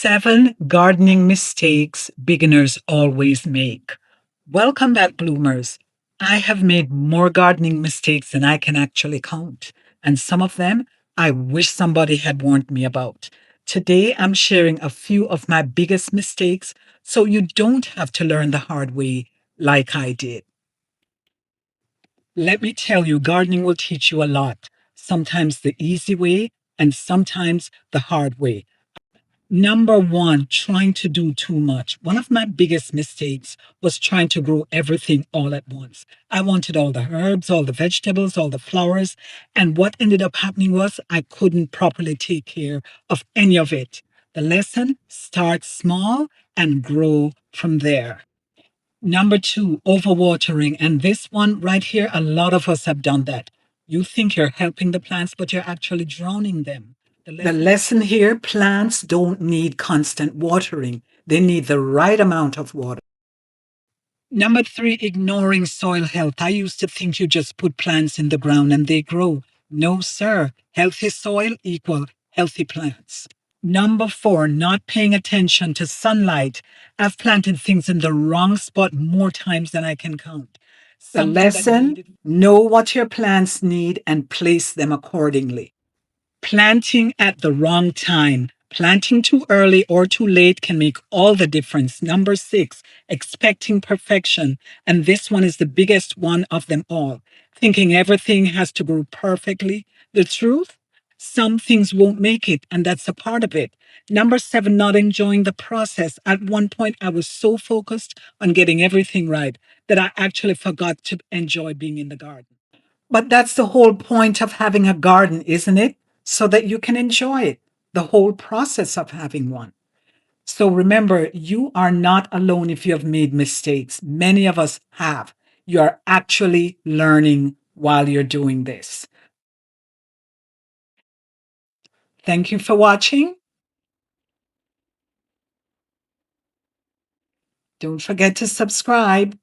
7 gardening mistakes beginners always make. Welcome back, bloomers. I have made more gardening mistakes than I can actually count, and some of them I wish somebody had warned me about. Today, I'm sharing a few of my biggest mistakes so you don't have to learn the hard way like I did. Let me tell you, gardening will teach you a lot, sometimes the easy way and sometimes the hard way. Number one, trying to do too much. One of my biggest mistakes was trying to grow everything all at once. I wanted all the herbs, all the vegetables, all the flowers. And what ended up happening was I couldn't properly take care of any of it. The lesson: start small and grow from there. Number two, overwatering. And this one right here, a lot of us have done that. You think you're helping the plants, but you're actually drowning them. The lesson here: plants don't need constant watering, they need the right amount of water. Number three, ignoring soil health. I used to think you just put plants in the ground and they grow. No, sir. Healthy soil equal healthy plants. Number four, not paying attention to sunlight. I've planted things in the wrong spot more times than I can count. The lesson: know what your plants need and place them accordingly. Planting at the wrong time. Planting too early or too late can make all the difference. Number six, expecting perfection. And this one is the biggest one of them all. Thinking everything has to grow perfectly. The truth? Some things won't make it, and that's a part of it. Number seven, not enjoying the process. At one point, I was so focused on getting everything right that I actually forgot to enjoy being in the garden. But that's the whole point of having a garden, isn't it? So that you can enjoy it, the whole process of having one. So remember, you are not alone if you have made mistakes. Many of us have. You are actually learning while you're doing this. Thank you for watching. Don't forget to subscribe.